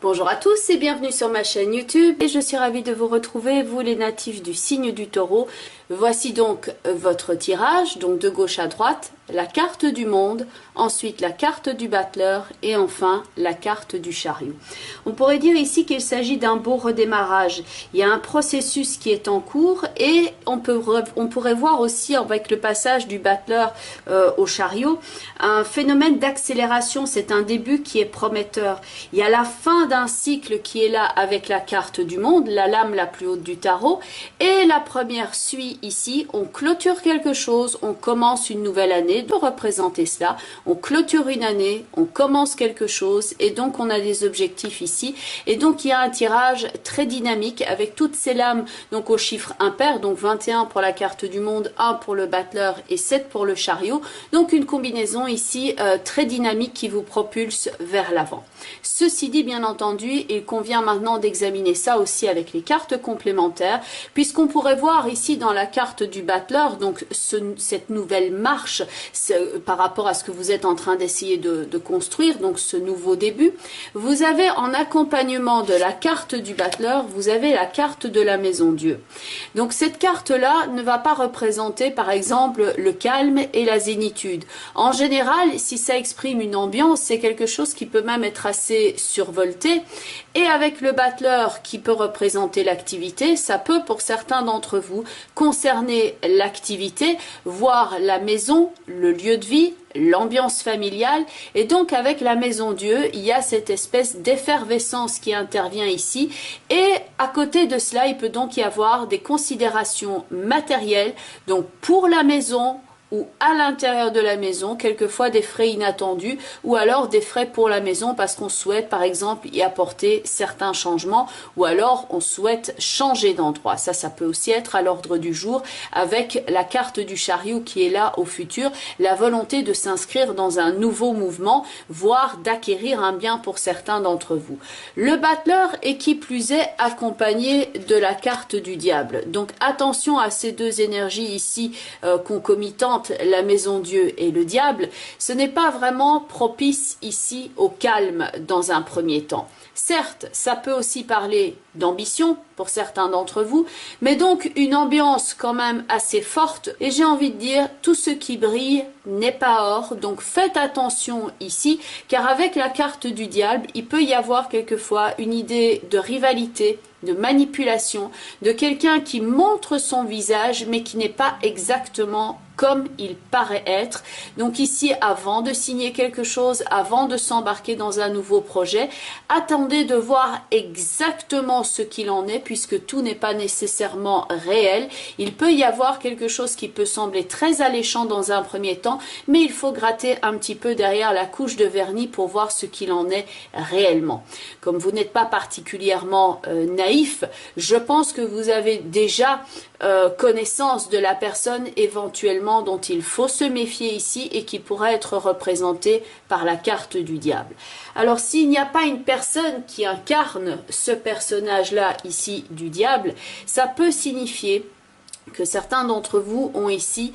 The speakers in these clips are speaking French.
Bonjour à tous et bienvenue sur ma chaîne YouTube et je suis ravie de vous retrouver, vous les natifs du signe du Taureau. Voici donc votre tirage, donc de gauche à droite, la carte du monde, ensuite la carte du battleur et enfin la carte du chariot. On pourrait dire ici qu'il s'agit d'un beau redémarrage. Il y a un processus qui est en cours et on pourrait voir aussi avec le passage du battleur au chariot un phénomène d'accélération. C'est un début qui est prometteur. Il y a la fin d'un cycle qui est là avec la carte du monde, la lame la plus haute du tarot, et la première suit ici. On clôture quelque chose, on commence une nouvelle année. De représenter cela, on clôture une année, on commence quelque chose et donc on a des objectifs ici. Et donc il y a un tirage très dynamique avec toutes ces lames donc au chiffre impair, donc 21 pour la carte du monde, 1 pour le battleur et 7 pour le chariot. Donc une combinaison ici très dynamique qui vous propulse vers l'avant. Ceci dit, bien entendu, il convient maintenant d'examiner ça aussi avec les cartes complémentaires, puisqu'on pourrait voir ici dans la carte du battleur, donc cette nouvelle marche par rapport à ce que vous êtes en train d'essayer de construire, donc ce nouveau début. Vous avez en accompagnement de la carte du battleur, vous avez la carte de la maison Dieu. Donc cette carte-là ne va pas représenter par exemple le calme et la zénitude. En général, si ça exprime une ambiance, c'est quelque chose qui peut même être assez survolté. Et avec le battleur qui peut représenter l'activité, ça peut pour certains d'entre vous concerner l'activité, voire la maison, le lieu de vie, l'ambiance familiale. Et donc avec la maison Dieu, il y a cette espèce d'effervescence qui intervient ici. Et à côté de cela, il peut donc y avoir des considérations matérielles, donc pour la maison, ou à l'intérieur de la maison, quelquefois des frais inattendus ou alors des frais pour la maison parce qu'on souhaite par exemple y apporter certains changements ou alors on souhaite changer d'endroit. Ça peut aussi être à l'ordre du jour avec la carte du chariot qui est là au futur, la volonté de s'inscrire dans un nouveau mouvement, voire d'acquérir un bien pour certains d'entre vous. Le battleur est qui plus est accompagné de la carte du diable. Donc attention à ces deux énergies ici concomitantes, la maison Dieu et le diable. Ce n'est pas vraiment propice ici au calme dans un premier temps. Certes, ça peut aussi parler d'ambition pour certains d'entre vous, mais donc une ambiance quand même assez forte. Et j'ai envie de dire, tout ce qui brille n'est pas or. Donc faites attention ici, car avec la carte du diable, il peut y avoir quelquefois une idée de rivalité, de manipulation, de quelqu'un qui montre son visage, mais qui n'est pas exactement comme il paraît être. Donc ici, avant de signer quelque chose, avant de s'embarquer dans un nouveau projet, attendez de voir exactement ce qu'il en est, puisque tout n'est pas nécessairement réel. Il peut y avoir quelque chose qui peut sembler très alléchant dans un premier temps, mais il faut gratter un petit peu derrière la couche de vernis pour voir ce qu'il en est réellement. Comme vous n'êtes pas particulièrement naïf, je pense que vous avez déjà connaissance de la personne éventuellement dont il faut se méfier ici et qui pourrait être représentée par la carte du diable. Alors s'il n'y a pas une personne qui incarne ce personnage-là ici du diable, ça peut signifier que certains d'entre vous ont ici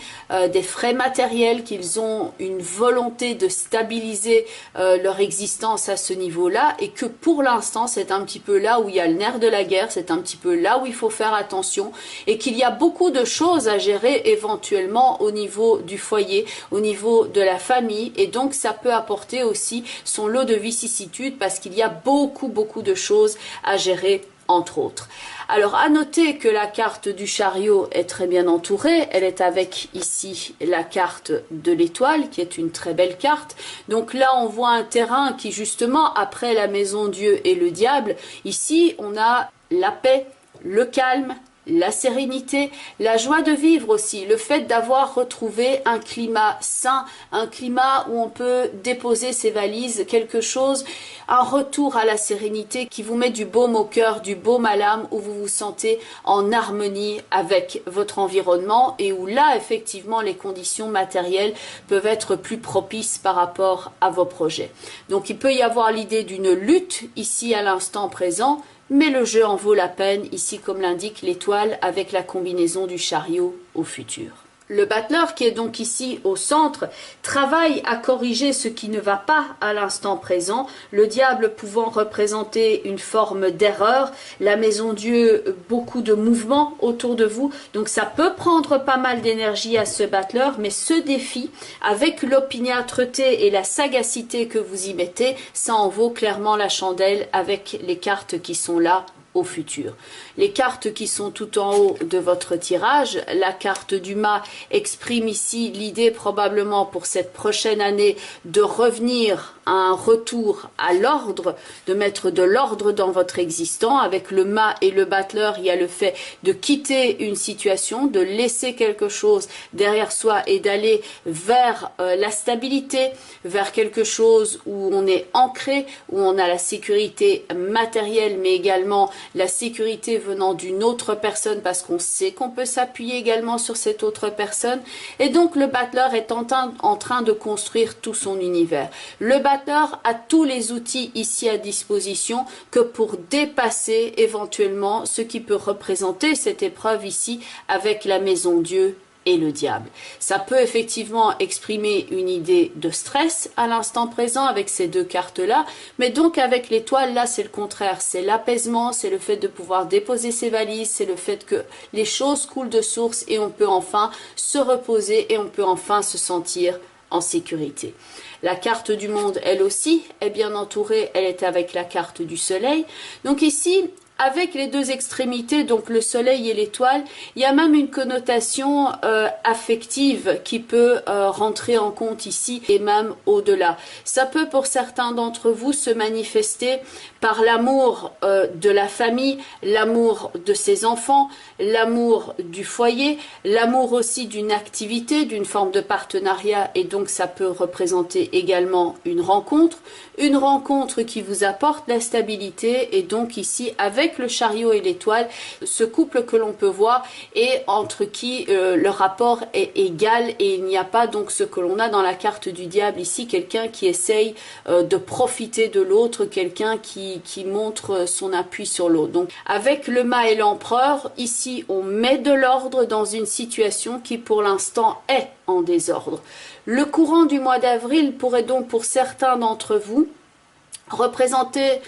des frais matériels, qu'ils ont une volonté de stabiliser leur existence à ce niveau-là et que pour l'instant c'est un petit peu là où il y a le nerf de la guerre, c'est un petit peu là où il faut faire attention et qu'il y a beaucoup de choses à gérer éventuellement au niveau du foyer, au niveau de la famille et donc ça peut apporter aussi son lot de vicissitudes parce qu'il y a beaucoup de choses à gérer entre autres. Alors à noter que la carte du chariot est très bien entourée, elle est avec ici la carte de l'étoile qui est une très belle carte. Donc là on voit un terrain qui justement après la maison Dieu et le diable, ici on a la paix, le calme, la sérénité, la joie de vivre aussi, le fait d'avoir retrouvé un climat sain, un climat où on peut déposer ses valises, quelque chose, un retour à la sérénité qui vous met du baume au cœur, du baume à l'âme, où vous vous sentez en harmonie avec votre environnement et où là, effectivement, les conditions matérielles peuvent être plus propices par rapport à vos projets. Donc, il peut y avoir l'idée d'une lutte ici à l'instant présent, mais le jeu en vaut la peine, ici comme l'indique l'étoile avec la combinaison du chariot au futur. Le battleur, qui est donc ici au centre, travaille à corriger ce qui ne va pas à l'instant présent, le diable pouvant représenter une forme d'erreur, la maison Dieu, beaucoup de mouvements autour de vous, donc ça peut prendre pas mal d'énergie à ce battleur, mais ce défi, avec l'opiniâtreté et la sagacité que vous y mettez, ça en vaut clairement la chandelle avec les cartes qui sont là au futur. Les cartes qui sont tout en haut de votre tirage, la carte du mât exprime ici l'idée probablement pour cette prochaine année de revenir à un retour à l'ordre, de mettre de l'ordre dans votre existence. Avec le mât et le battleur, il y a le fait de quitter une situation, de laisser quelque chose derrière soi et d'aller vers la stabilité, vers quelque chose où on est ancré, où on a la sécurité matérielle, mais également la sécurité venant d'une autre personne parce qu'on sait qu'on peut s'appuyer également sur cette autre personne. Et donc le battleur est en train de construire tout son univers. Le battleur a tous les outils ici à disposition que pour dépasser éventuellement ce qui peut représenter cette épreuve ici avec la maison Dieu et le diable. Ça peut effectivement exprimer une idée de stress à l'instant présent avec ces deux cartes-là, mais donc avec l'étoile, là, c'est le contraire. C'est l'apaisement, c'est le fait de pouvoir déposer ses valises, c'est le fait que les choses coulent de source et on peut enfin se reposer et on peut enfin se sentir en sécurité. La carte du monde, elle aussi, est bien entourée, elle est avec la carte du soleil. Donc ici, avec les deux extrémités, donc le soleil et l'étoile, il y a même une connotation affective qui peut rentrer en compte ici et même au-delà. Ça peut pour certains d'entre vous se manifester par l'amour de la famille, l'amour de ses enfants, l'amour du foyer, l'amour aussi d'une activité, d'une forme de partenariat, et donc ça peut représenter également une rencontre qui vous apporte la stabilité, et donc ici avec le chariot et l'étoile, ce couple que l'on peut voir et entre qui le rapport est égal, et il n'y a pas donc ce que l'on a dans la carte du diable ici, quelqu'un qui essaye de profiter de l'autre, quelqu'un qui montre son appui sur l'autre. Donc avec le mât et l'empereur, ici on met de l'ordre dans une situation qui pour l'instant est en désordre. Le courant du mois d'avril pourrait donc pour certains d'entre vous représenter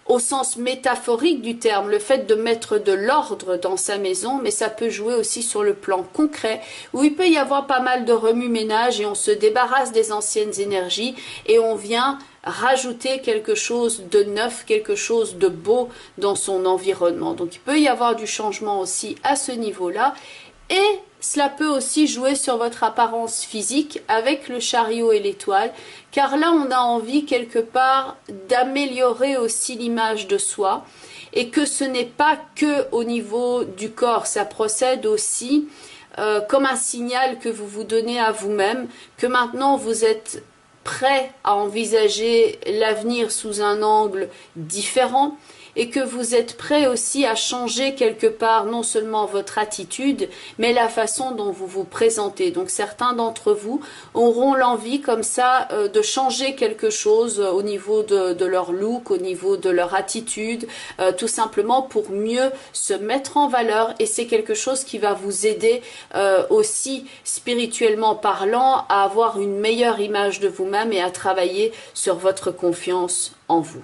au sens métaphorique du terme, le fait de mettre de l'ordre dans sa maison, mais ça peut jouer aussi sur le plan concret, où il peut y avoir pas mal de remue-ménage et on se débarrasse des anciennes énergies et on vient rajouter quelque chose de neuf, quelque chose de beau dans son environnement. Donc il peut y avoir du changement aussi à ce niveau-là. Et cela peut aussi jouer sur votre apparence physique avec le chariot et l'étoile, car là on a envie quelque part d'améliorer aussi l'image de soi, et que ce n'est pas que au niveau du corps, ça procède aussi comme un signal que vous vous donnez à vous-même, que maintenant vous êtes prêt à envisager l'avenir sous un angle différent, et que vous êtes prêt aussi à changer quelque part non seulement votre attitude, mais la façon dont vous vous présentez. Donc certains d'entre vous auront l'envie comme ça de changer quelque chose au niveau de leur look, au niveau de leur attitude, tout simplement pour mieux se mettre en valeur, et c'est quelque chose qui va vous aider aussi spirituellement parlant à avoir une meilleure image de vous-même et à travailler sur votre confiance en vous.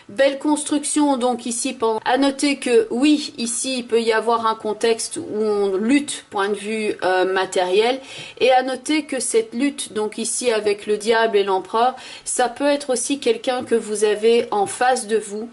Belle construction donc ici. À noter que oui, ici il peut y avoir un contexte où on lutte point de vue matériel, et à noter que cette lutte donc ici avec le diable et l'empereur, ça peut être aussi quelqu'un que vous avez en face de vous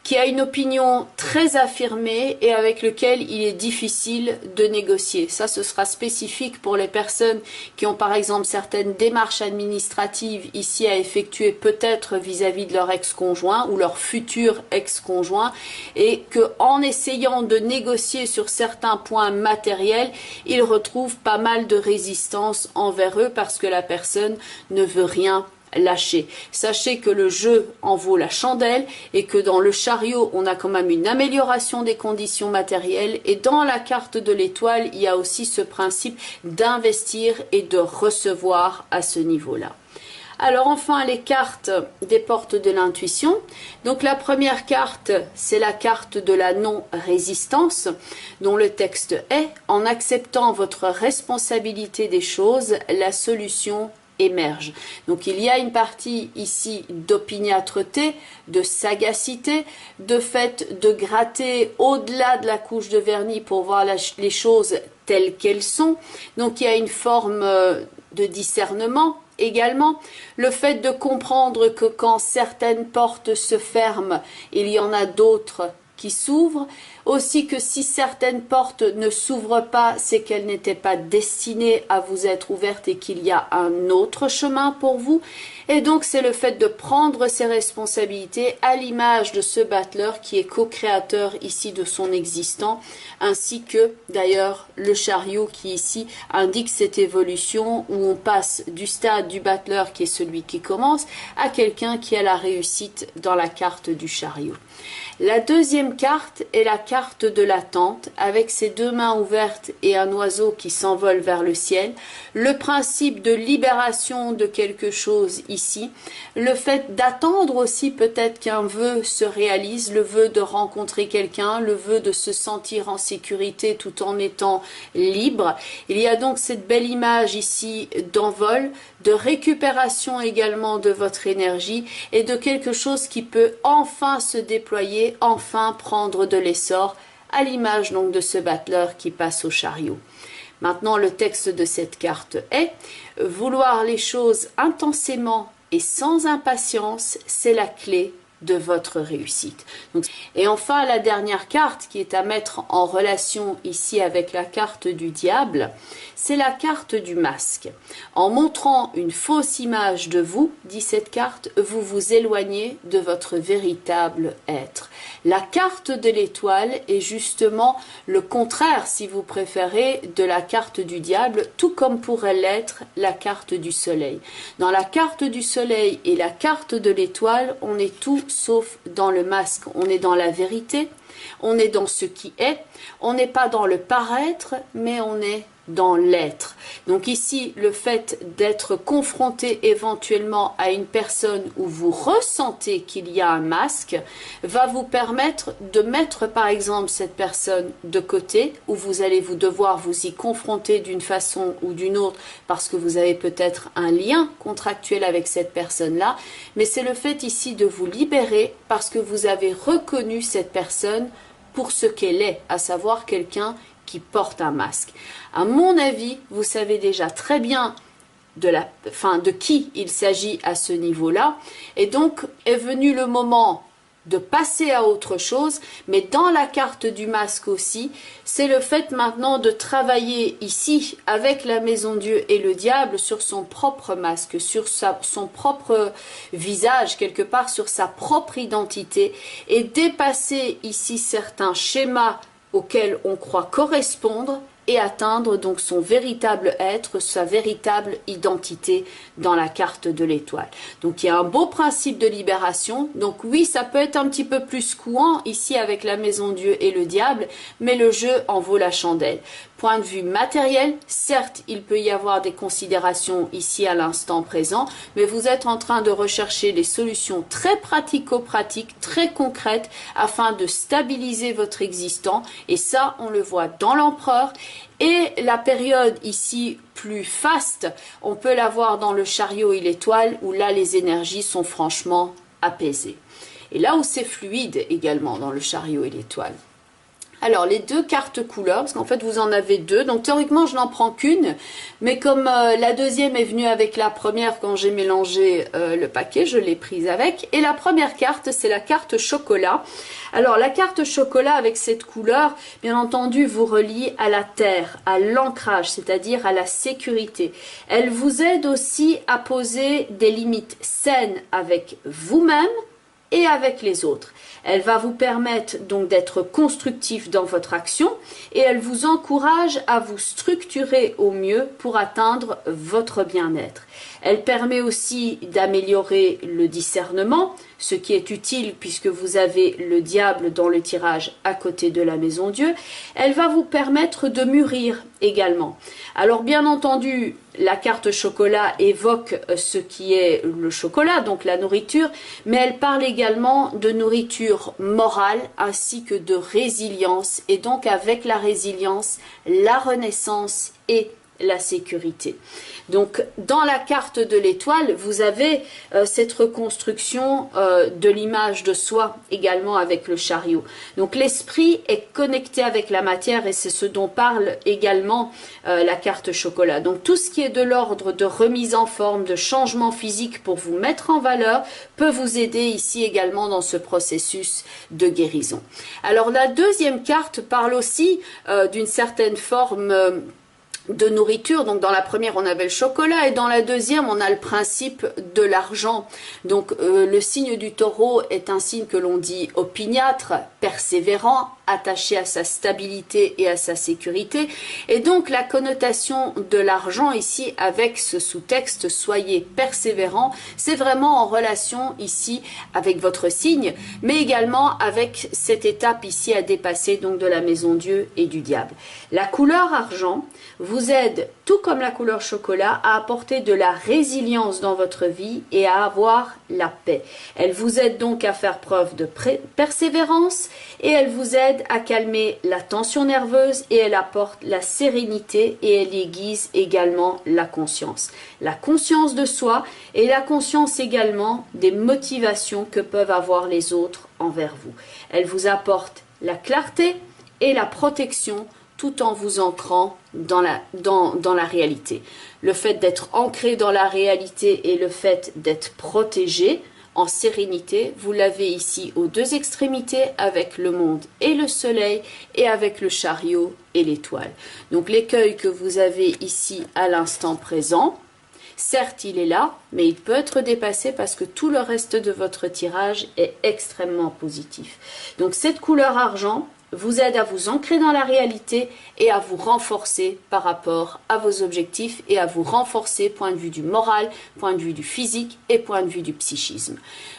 qui a une opinion très affirmée et avec lequel il est difficile de négocier. Ça, ce sera spécifique pour les personnes qui ont par exemple certaines démarches administratives ici à effectuer, peut-être vis-à-vis de leur ex-conjoint ou leur futur ex-conjoint, et que en essayant de négocier sur certains points matériels, ils retrouvent pas mal de résistance envers eux parce que la personne ne veut rien lâcher. Sachez que le jeu en vaut la chandelle, et que dans le chariot on a quand même une amélioration des conditions matérielles, et dans la carte de l'étoile il y a aussi ce principe d'investir et de recevoir à ce niveau-là. Alors enfin, les cartes des portes de l'intuition. Donc la première carte, c'est la carte de la non-résistance, dont le texte est: en acceptant votre responsabilité des choses, la solution émerge. Donc il y a une partie ici d'opiniâtreté, de sagacité, de fait de gratter au-delà de la couche de vernis pour voir les choses telles qu'elles sont. Donc il y a une forme de discernement également. Le fait de comprendre que quand certaines portes se ferment, il y en a d'autres qui s'ouvrent. Aussi que si certaines portes ne s'ouvrent pas, c'est qu'elles n'étaient pas destinées à vous être ouvertes et qu'il y a un autre chemin pour vous. Et donc c'est le fait de prendre ses responsabilités à l'image de ce battleur qui est co-créateur ici de son existant, ainsi que d'ailleurs le chariot qui ici indique cette évolution où on passe du stade du battleur qui est celui qui commence à quelqu'un qui a la réussite dans la carte du chariot. La deuxième carte est la carte de l'attente avec ses deux mains ouvertes et un oiseau qui s'envole vers le ciel. Le principe de libération de quelque chose ici. Le fait d'attendre aussi peut-être qu'un vœu se réalise, le vœu de rencontrer quelqu'un, le vœu de se sentir en sécurité tout en étant libre. Il y a donc cette belle image ici d'envol, de récupération également de votre énergie et de quelque chose qui peut enfin se déployer, enfin prendre de l'essor, à l'image donc de ce battleur qui passe au chariot. Maintenant, le texte de cette carte est: vouloir les choses intensément et sans impatience, c'est la clé de votre réussite. Donc, et enfin, la dernière carte qui est à mettre en relation ici avec la carte du diable, c'est la carte du masque. En montrant une fausse image de vous, dit cette carte, vous vous éloignez de votre véritable être. La carte de l'étoile est justement le contraire, si vous préférez, de la carte du diable, tout comme pourrait l'être la carte du soleil. Dans la carte du soleil et la carte de l'étoile, on est tout sauf dans le masque. On est dans la vérité, on est dans ce qui est, on n'est pas dans le paraître, mais on est dans l'être. Donc ici, le fait d'être confronté éventuellement à une personne où vous ressentez qu'il y a un masque va vous permettre de mettre par exemple cette personne de côté, où vous allez devoir vous y confronter d'une façon ou d'une autre parce que vous avez peut-être un lien contractuel avec cette personne-là, mais c'est le fait ici de vous libérer parce que vous avez reconnu cette personne pour ce qu'elle est, à savoir quelqu'un qui porte un masque. À mon avis, vous savez déjà très bien de qui il s'agit à ce niveau-là, et donc est venu le moment de passer à autre chose, mais dans la carte du masque aussi, c'est le fait maintenant de travailler ici avec la maison Dieu et le diable sur son propre masque, sur son propre visage, quelque part sur sa propre identité, et dépasser ici certains schémas auquel on croit correspondre et atteindre donc son véritable être, sa véritable identité dans la carte de l'étoile. Donc il y a un beau principe de libération. Donc oui, ça peut être un petit peu plus secouant ici avec la maison Dieu et le diable, mais le jeu en vaut la chandelle. Point de vue matériel, certes, il peut y avoir des considérations ici à l'instant présent, mais vous êtes en train de rechercher des solutions très pratico-pratiques, très concrètes, afin de stabiliser votre existant. Et ça, on le voit dans l'empereur. Et la période ici plus faste, on peut la voir dans le chariot et l'étoile, où là, les énergies sont franchement apaisées. Et là où c'est fluide également dans le chariot et l'étoile. Alors, les deux cartes couleurs, parce qu'en fait, vous en avez deux. Donc, théoriquement, je n'en prends qu'une. Mais comme la deuxième est venue avec la première quand j'ai mélangé le paquet, je l'ai prise avec. Et la première carte, c'est la carte chocolat. Alors, la carte chocolat avec cette couleur, bien entendu, vous relie à la terre, à l'ancrage, c'est-à-dire à la sécurité. Elle vous aide aussi à poser des limites saines avec vous-même et avec les autres. Elle va vous permettre donc d'être constructif dans votre action et elle vous encourage à vous structurer au mieux pour atteindre votre bien-être. Elle permet aussi d'améliorer le discernement, ce qui est utile puisque vous avez le diable dans le tirage à côté de la maison Dieu. Elle va vous permettre de mûrir également. Alors bien entendu, la carte chocolat évoque ce qui est le chocolat, donc la nourriture, mais elle parle également de nourriture morale ainsi que de résilience, et donc avec la résilience, la renaissance et la sécurité. Donc dans la carte de l'étoile, vous avez cette reconstruction de l'image de soi également avec le chariot. Donc l'esprit est connecté avec la matière et c'est ce dont parle également la carte chocolat. Donc tout ce qui est de l'ordre de remise en forme, de changement physique pour vous mettre en valeur peut vous aider ici également dans ce processus de guérison. Alors la deuxième carte parle aussi d'une certaine forme de nourriture. Donc dans la première on avait le chocolat et dans la deuxième on a le principe de l'argent. Donc le signe du taureau est un signe que l'on dit opiniâtre, persévérant, attaché à sa stabilité et à sa sécurité, et donc la connotation de l'argent ici avec ce sous-texte soyez persévérant, c'est vraiment en relation ici avec votre signe, mais également avec cette étape ici à dépasser, donc de la maison Dieu et du diable. La couleur argent vous aide, tout comme la couleur chocolat, à apporter de la résilience dans votre vie et à avoir la paix. Elle vous aide donc à faire preuve de persévérance et elle vous aide à calmer la tension nerveuse et elle apporte la sérénité et elle aiguise également la conscience de soi et la conscience également des motivations que peuvent avoir les autres envers vous. Elle vous apporte la clarté et la protection tout en vous ancrant dans la réalité. Le fait d'être ancré dans la réalité et le fait d'être protégé en sérénité, vous l'avez ici aux deux extrémités avec le monde et le soleil et avec le chariot et l'étoile. Donc l'écueil que vous avez ici à l'instant présent, certes il est là, mais il peut être dépassé parce que tout le reste de votre tirage est extrêmement positif. Donc cette couleur argent vous aide à vous ancrer dans la réalité et à vous renforcer par rapport à vos objectifs et à vous renforcer point de vue du moral, point de vue du physique et point de vue du psychisme.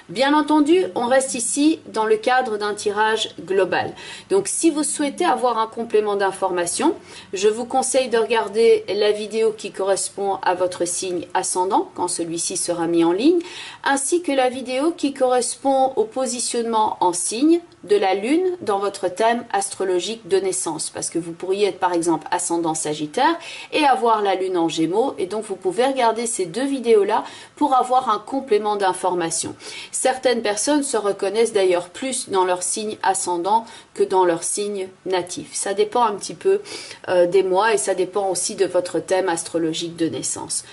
Bien entendu, on reste ici dans le cadre d'un tirage global. Donc si vous souhaitez avoir un complément d'information, je vous conseille de regarder la vidéo qui correspond à votre signe ascendant quand celui-ci sera mis en ligne, ainsi que la vidéo qui correspond au positionnement en signe de la lune dans votre thème astrologique de naissance, parce que vous pourriez être par exemple ascendant Sagittaire et avoir la lune en Gémeaux, et donc vous pouvez regarder ces deux vidéos là pour avoir un complément d'information. Certaines personnes se reconnaissent d'ailleurs plus dans leur signe ascendant que dans leur signe natif. Ça dépend un petit peu des mois et ça dépend aussi de votre thème astrologique de naissance.